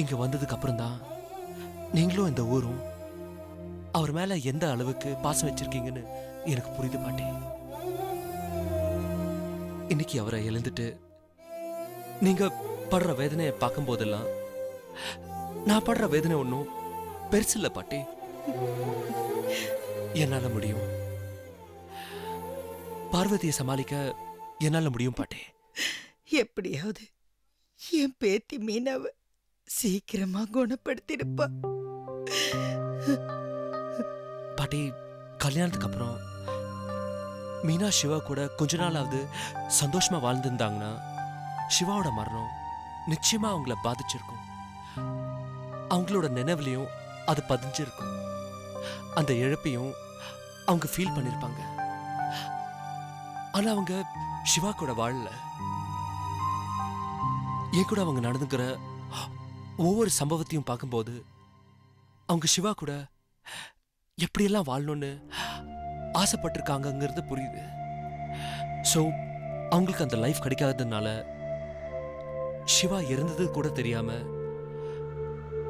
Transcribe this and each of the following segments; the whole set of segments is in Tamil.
இங்க வந்ததுக்கு அப்புறம் தான் நீங்களும் இந்த ஊரும் அவர் மேல எந்த அளவுக்கு பாசம் வச்சிருக்கீங்கன்னு எனக்கு புரியுது பாட்டி. இன்னைக்கு அவரை இழந்துட்டு நீங்க படுற வேதனையை பார்க்கும் போதெல்லாம் நான் படுற வேதனை ஒன்றும் பெருசில்ல பாட்டி. என்னால முடியும், பார்வதியை சமாளிக்க என்னால முடியும் பாட்டி. எப்படியாவது என் பேத்தி மீனாவை சீக்கிரமா குணப்படுத்திடுப்பா. பாட்டி, கல்யாணத்துக்கு அப்புறம் மீனா சிவா கூட கொஞ்ச நாளாவது சந்தோஷமா வாழ்ந்திருந்தாங்கன்னா சிவாவோட மரணம் நிச்சயமா அவங்கள பாதிச்சிருக்கும். அவங்களோட நினைவுலையும் அது பதிஞ்சிருக்கும். அந்த இழப்பையும் அவங்க ஃபீல் பண்ணிருப்பாங்க. ஆனா அவங்க சிவா கூட வாழல. என் கூட அவங்க நடந்துக்கிற ஒவ்வொரு சம்பவத்தையும் பார்க்கும்போது அவங்க சிவா கூட எப்படியெல்லாம் வாழணும்னு ஆசைப்பட்டிருக்காங்கிறது புரியுது. ஸோ அவங்களுக்கு அந்த லைஃப் கிடைக்காததுனால சிவா இறந்தது கூட தெரியாம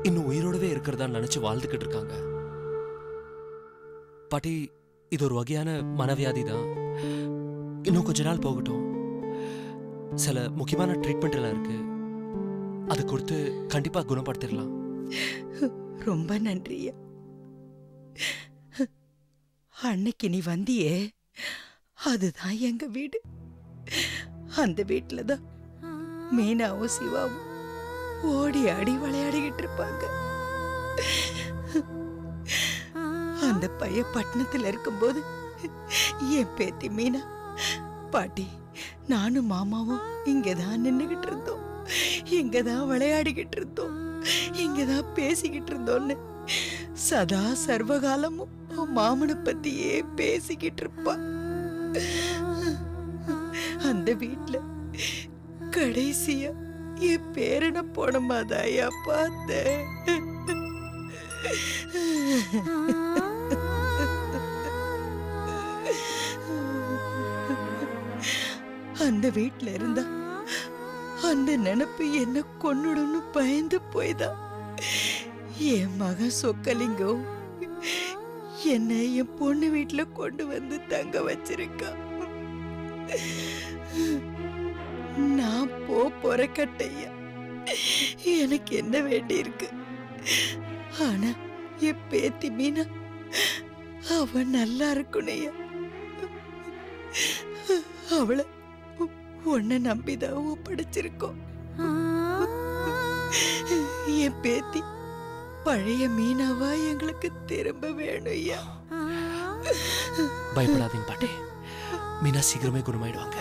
இன்னும் உயிரோடவே இருக்கிறதா நினைச்சு வாழ்ந்துகிட்டு இருக்காங்க. பாட்டி, இது ஒரு வகையான மனவியாதி தான். இன்னும் கொஞ்ச நாள் போகட்டும். சில முக்கியமான ட்ரீட்மெண்ட் எல்லாம் இருக்கு, அதை கொடுத்து கண்டிப்பா குணப்படுத்திடலாம். ரொம்ப நன்றியா. அன்னைக்கு நீ வந்தியே, அதுதான் எங்க வீடு. அந்த வீட்டுலதான் மீனாவும் சிவாவும் ஓடி ஆடி விளையாடிக்கிட்டு இருப்பாங்க. அந்த பைய பட்டணத்துல இருக்கும்போது என் பேத்தி மீனா, பாட்டி நானும் மாமாவும் இங்கதான் நின்னுகிட்டு இருந்தோம், இங்கதான் விளையாடிக்கிட்டு இருந்தோம், இங்கதான் பேசிக்கிட்டு இருந்தோம்னு சதா சர்வகாலமும் மாமனை பத்தியே பேசிக்கிட்டு இருப்பா. அந்த வீட்டுல கடைசியா என் பேரனை போன மாதாயா பார்த்தேன். அந்த வீட்டுல இருந்தா அந்த நினைப்பு என்ன கொன்னுடும்னு பயந்து போய்தான் என் மகன் சொக்கலிங்கம் என்ன என் பொண்ணு வீட்டுல கொண்டு வந்து தங்க வச்சிருக்கா. நான் போற கட்டையா, எனக்கு என்ன வேண்டி இருக்கு. ஆனா என் பேத்தி மீனா அவ நல்லா இருக்கணையா. அவளை உன்னை நம்பிதான் ஒப்படைச்சிருக்கோம். என் பேத்தி பழைய மீனாவா எங்களுக்கு திரும்ப வேணும் ஐயா. பயப்படாதீங்க பாட்டி, மீனா சீக்கிரமே குணமாயிடுவாங்க.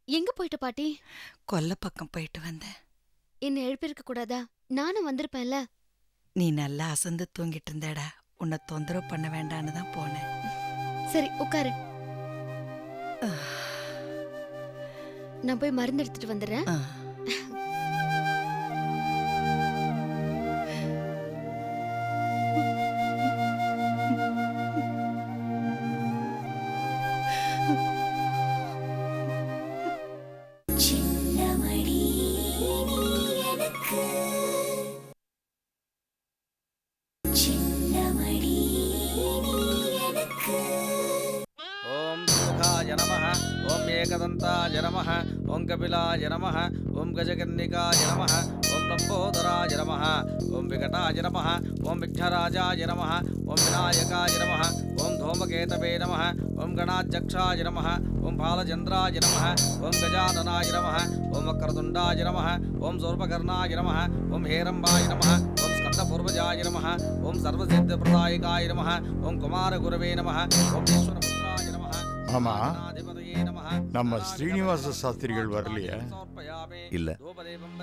எங்க போயிட்ட பாட்டி? கொல்ல பக்கம் போயிட்டு வந்தேன். என்ன எழுப்பிருக்க கூடாதா? நானும் வந்திருப்பேன்ல. நீ நல்லா அசந்து தூங்கிட்டு இருந்தடா, உன்னை தொந்தரவு பண்ண வேண்டான்னு தான் போனேன். சரி உட்காரு, நான் போய் மருந்து எடுத்துட்டு வந்துடுறேன். ओम सुखाय नमः, ओम एकदन्ताय नमः, ओम कपिलाय नमः, ओम गजकर्णिकाय नमः, ओम लंबोदराय नमः, ओम विकटाय नमः, ओम विघ्नराजाय नमः, ओम विनायकाय नमः, ओम धूमकेतवे नमः, ओम गणाध्यक्षाय नमः, ओम बालचन्द्राय नमः, ओम गजाननाय नमः, ओम वक्रतुण्डाय नमः, ओम शूर्पकर्णाय नमः, ओम हेरम्बाय नमः, ओम स्कन्दपूर्वजाय नमः, ओम सर्वसिद्धप्रदायकाय नमः, ओम कुमारगुरवे नमः, ओम ईश्वरपुत्राय नमः. ஆமா, நம்ம ஸ்ரீனிவாச சாஸ்திரிகள் வரலையா? இல்ல,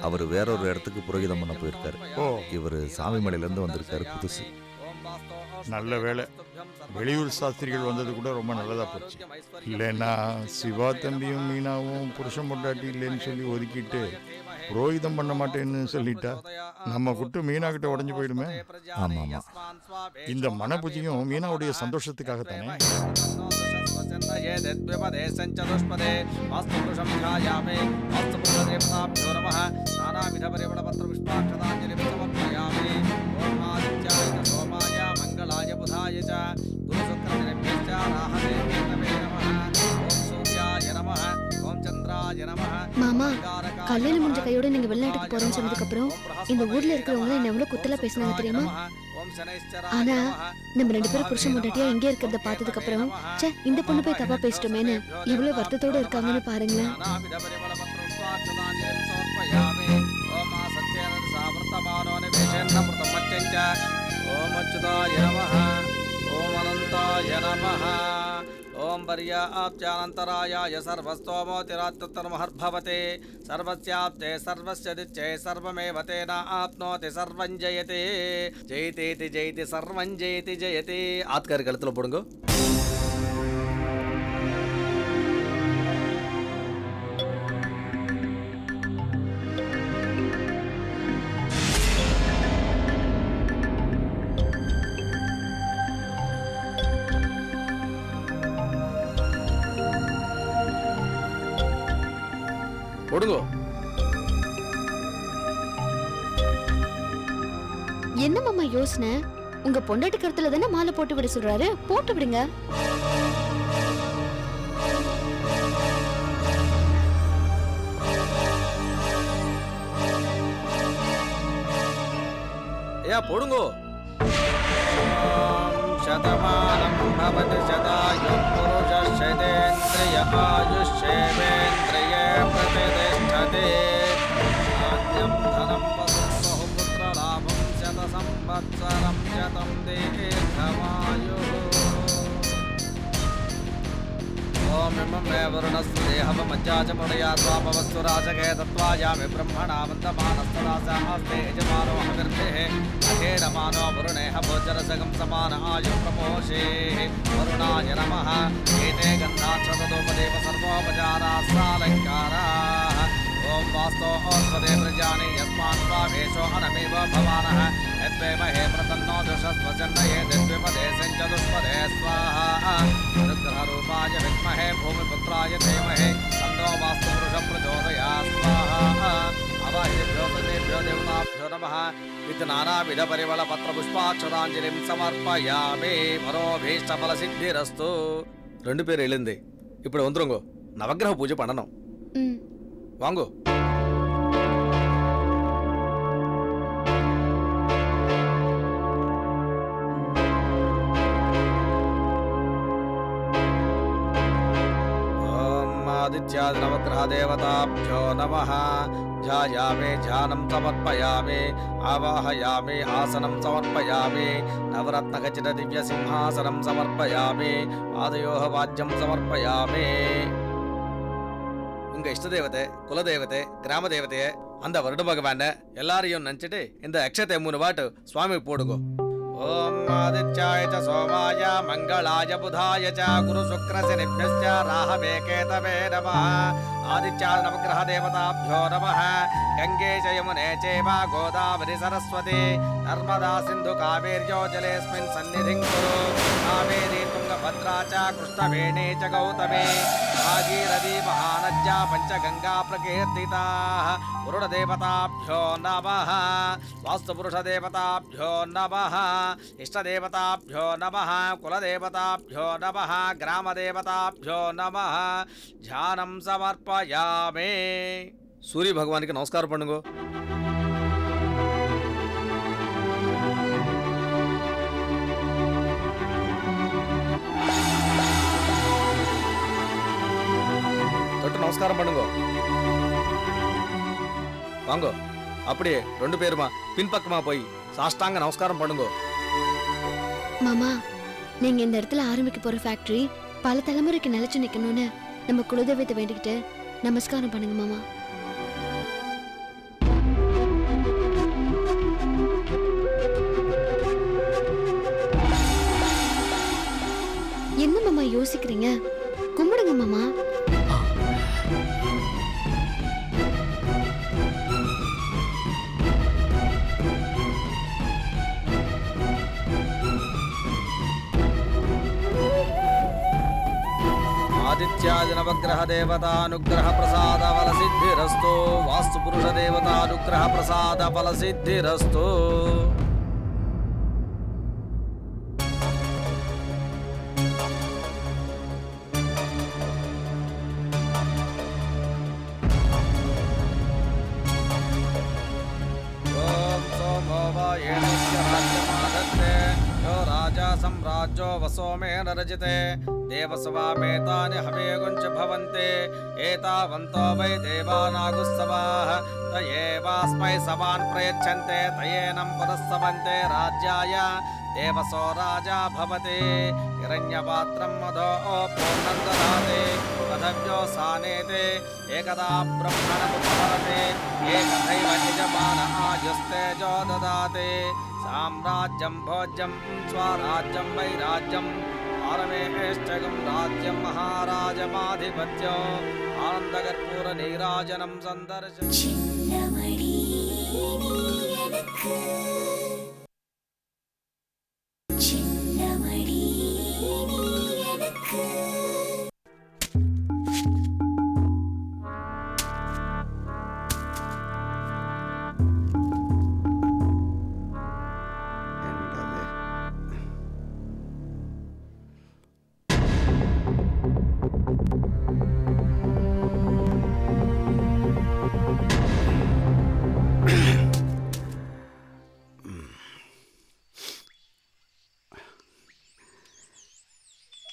அவர் வேறொரு இடத்துக்கு புரோகிதம் பண்ண போயிருக்காரு. ஓ, இவர் சாமிமலையிலேருந்து வந்திருக்காரு, புதுசு. நல்ல வேளை. வெளியூர் சாஸ்திரிகள் வந்தது கூட ரொம்ப நல்லதா போச்சு. இல்லைன்னா சிவா தம்பியும் மீனாவும் புருஷன் பொண்டாட்டி இல்லைன்னு சொல்லி ஒதுக்கிட்டு புரோகிதம் பண்ண மாட்டேன்னு சொல்லிட்டா நம்ம குட்டு மீனா கிட்ட உடஞ்சு போயிடுமே. ஆமா ஆமா, இந்த மனபுஜியும் மீனாவுடைய சந்தோஷத்துக்காகத்தானே. मंगलाय बुधाय च गुरुशुक्रनिभ्यश्च राहवे केतवे नमः ओम सूर्याय नमः ओम चंद्राय नमः மாமா, கல்யாணம் முடிஞ்ச கையோட நீங்க வெளிநாட்டுக்கு போறேன்னு சொன்னதுக்கு அப்புறம் இந்த ஊர்ல இருக்கிறவங்க என்ன எவ்வளவு குத்தலா பேசினாங்க தெரியுமா? ஆனா நம்ம 2 பேரும் புருஷன் பொண்டாட்டியா இங்கே இருக்கிறத பார்த்ததுக்கு அப்புறம் ச்சே, இந்த பொண்ணு போய் தப்பா பேசிட்டோமேன்னு எவ்வளவு வருத்தத்தோட இருக்காங்கன்னு பாருங்களேன். ओम अच्युताय नमः ओम अनंताय नमः ओम पर्याप्त्यानन्तरायाय सर्वस्तोमोतिरात्तरमहर्भवते सर्वस्याप्ते सर्वस्य दिच्चे सर्वमेव तेन आप्नोति सर्वं जयते जयतेति जयति सर्वं जयति जयते आत्कार कलुत्तुलो पोडुंगो போடுங்கோ. என்ன மாமா யோசனை? உங்க பொண்டாட்டி கருத்துல தானே மாலை போட்டு விட சொல்றாரு, போட்டு விடுங்க. ஏ போடுங்கோ. शतमानं भवति शतायुः पुरुषः शतेन्द्रिय आयुष्येवेन्द्रिये प्रतिष्ठते धान्यं धनं बहुपुत्रलाभं शतसंवत्सरं शतं दीर्घमायुः ओम इमं मे वरुणस्य देहवमज्जा च मुनया स्वापवस्तु राजके तत्त्वायामि ब्रह्मणा वन्दमानस्तदासास्ते यजमानो हविर्भिः अहेरमानो वरुणेह भोजरसगं समान आयुः प्रमोषे वरुणाय नमः एते गन्धाक्षतदोपदेव सर्वोपचारास्सालङ्काराः ओम वास्तो औषधे प्रजानि यस्मान् स्वावेशो अनमेव भवानः यद्वेमहे प्रतन्नो दुषस्वचन्नये दिद्विपदे सञ्चतुष्पदे स्वाहा रुद्ररूपाय विद्महे भूमिपुत्राय धीमहि तन्नो वास्तु पुरुषः प्रचोदयात् स्वाहा अवाहिभ्यो सदेभ्यो देवताभ्यो नमः विद्नानाविधपरिमलपत्रपुष्पाक्षताञ्जलिं समर्पयामि मनोभीष्टफलसिद्धिरस्तु 2 பேர் எழுந்து இப்படி வந்துருங்கோ நவக்கிரக பூஜை பண்ணணும் வாங்கோ आदित्यादि नवग्रह देवताभ्यो नमः ध्यायामि ध्यानं समर्पयामि आवाहयामि आसनं समर्पयामि नवरत्नखचित दिव्य सिंहासनं समर्पयामि पादयोः वाद्यं समर्पयामि உங்க இஷ்ட தேவதை குல தேவதை கிராம தேவதையை அந்த வருட பகவான எல்லாரையும் நினைச்சிட்டு இந்த அக்ஷத்தை 3 வாட்டு சுவாமி போடுங்க ओम आदित्याय च सोमाय मंगलाय बुधाय च गुरु शुक्र शनिभ्यश्च राहवे केतवे नमः आदित्याय नवग्रह देवताभ्यो नमः गंगे च यमुने चैव गोदावरी सरस्वती नर्मदा सिंधु कावेर्यो जलेऽस्मिन् सन्निधिं कुरु कावेरी तुंगभद्रा च कृष्णवेणी च गौतमी भागीरथी महानद्या पंचगंगा प्रकीर्तिताः वरुणदेवताभ्यो नमः वास्तुपुरुषदेवताभ्यो नमः इष्टदेवताभ्यो नमः कुलदेवताभ्यो नमः ग्रामदेवताभ्यो नमः ध्यानं समर्पयामि सूर्य भगवान के नमस्कार पण्णुगो தொட்டு நமஸ்காரம் பண்ணுங்க வாங்கோ அப்படியே 2 பேருமா பின்பக்கமா போய் சாஷ்டாங்க நமஸ்காரம் பண்ணுங்க மாமா, நீங்க இந்த இடத்துல ஆரம்பிக்க போற ஃபேக்டரி பல தலைமுறைக்கு நிலைச்சு நிக்கணும்னு நம்ம குலதெய்வத்தை வேண்டிக்கிட்டு நமஸ்காரம் பண்ணுங்க மாமா. என்ன மாமா யோசிக்கிறீங்க? கும்பிடுங்க மாமா. आदित्यादि नवग्रह देवतानुग्रह प्रसाद फल सिद्धिरस्तु वास्तु पुरुष देवतानुग्रह प्रसाद फल सिद्धिरस्तु ओम सोमो वायेणस्य राज्यमादत्ते यो राजा सम्राज्यो वसो मे नरजिते देवसवामेतानि हवेगुञ्च भवन्ते एतावन्तो वै देवानागुस्सवाः त एवास्मै सवान् प्रयच्छन्ते तयेनं पुरस्सवन्ते राज्याय देवसो राजा भवति हिरण्यपात्रं मधो पूर्णं ददाति पदव्यो सानेते एकदा ब्रह्मणमुपहरति एकथैव यजमान आयुस्तेजो ददाति साम्राज्यं भोज्यं स्वराज्यं वैराज्यं पारमेष्टकं राज्यं महाराजमाधिपत्यो आनन्दकर्पूरनीराजनं सन्दर्शय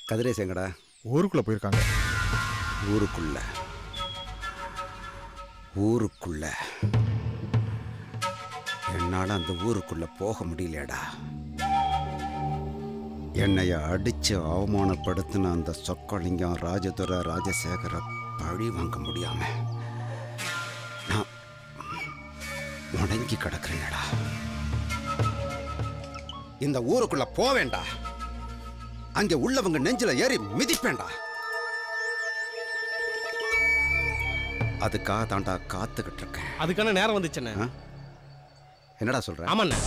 கதிரேஷ் எங்கடா? ஊருக்குள்ள போயிருக்காங்க. ஊருக்குள்ள என்னால அந்த ஊருக்குள்ள போக முடியலடா. என்னைய அடிச்சு அவமானப்படுத்தின அந்த சொக்கலிங்கம் ராஜதுரை ராஜசேகர பழி வாங்க முடியாம நான் முடங்கி கிடக்கிறேன்டா. இந்த ஊருக்குள்ள போவேண்டா. அங்கே உள்ளவங்க நெஞ்சில ஏறி மிதிப்பேண்டா. அதுக்காக தாண்டா காத்துக்கிட்டு இருக்கேன். அதுக்கான நேரம் வந்துச்சுண்ணே. என்னடா சொல்ற? ஆமாண்ணே.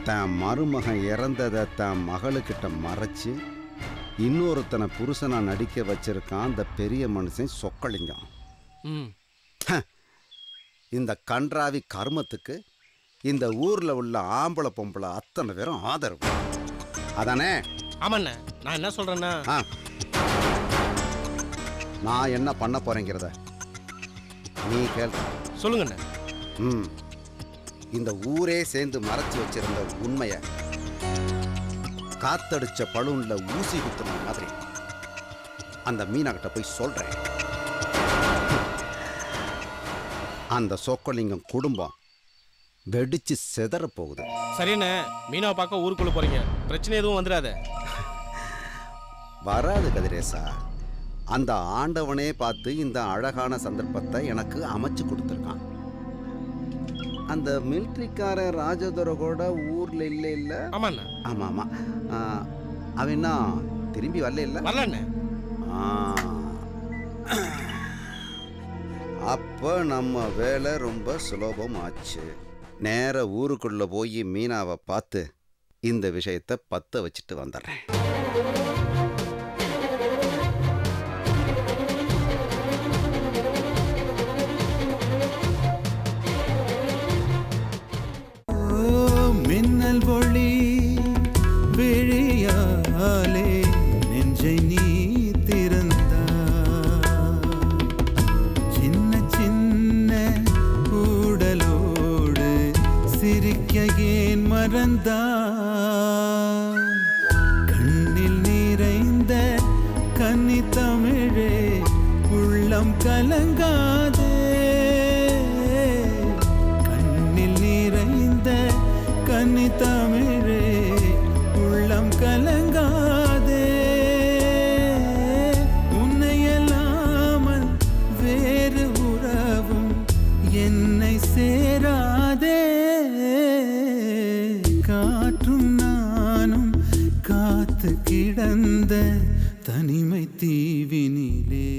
தான் மருமகன் இறந்ததை தான் மகளுக்கிட்ட மறைச்சு இன்னொருத்தனை புருஷனா நடிக்க வச்சிருக்கான் அந்த பெரிய மனுஷன் சொக்கலிங்கம். இந்த கன்றாவி கர்மத்துக்கு இந்த ஊர்ல உள்ள ஆம்பளை பொம்பளை அத்தனை பேரும் ஆதரவு. அதானே? ஆமாண்ணே. நான் என்ன சொல்றேன்னா, நான் என்ன பண்ண போறேங்கிறத நீ கேள். சொல்லுங்கண்ணே. இந்த ஊரே சேர்ந்து மறைச்சு வச்சிருந்த உண்மையை காத்தடிச்ச பலூன்ல ஊசி குத்துன மாதிரி அந்த மீனாகிட்ட போய் சொல்றேன். அந்த சொக்கலிங்கம் குடும்பம் வெடிச்சு செதற போகுது. சரிண்ணே. மீனாவை பார்க்க ஊருக்குள்ள போறீங்க, பிரச்சனை எதுவும் வந்துடாத? வராது கதிரேசா. அந்த ஆண்டவனே பார்த்து இந்த அழகான சந்தர்ப்பத்தை எனக்கு அமைச்சு கொடுத்துருக்கான். அந்த மிலிட்ரிக்காரன் ராஜதுரை கூட ஊர்ல இல்ல. ஆமாண்ணா. ஆமா. அவன் திரும்பி வரல. வரலண்ணே. அப்ப நம்ம வேலை ரொம்ப சுலபம் ஆச்சு. நேர ஊருக்குள்ள போய் மீனாவை பார்த்து இந்த விஷயத்தை பத்த வச்சுட்டு வந்துடுறேன். மின்னல் ஒளி விழியாலே நெஞ்சை நீ திறந்து அமுதா கண்ணில் நிறைந்த கன்னி தமிழே உள்ளம் கலங்காதே கண்ணில் நிறைந்த கன்னி தமிழே உள்ளம் கலங்காதே உன்னையல்லாமல் வேறு உறவும் என்னை சேராதே காற்றும் நானும் காத்து கிடந்த தனிமை தீவினிலே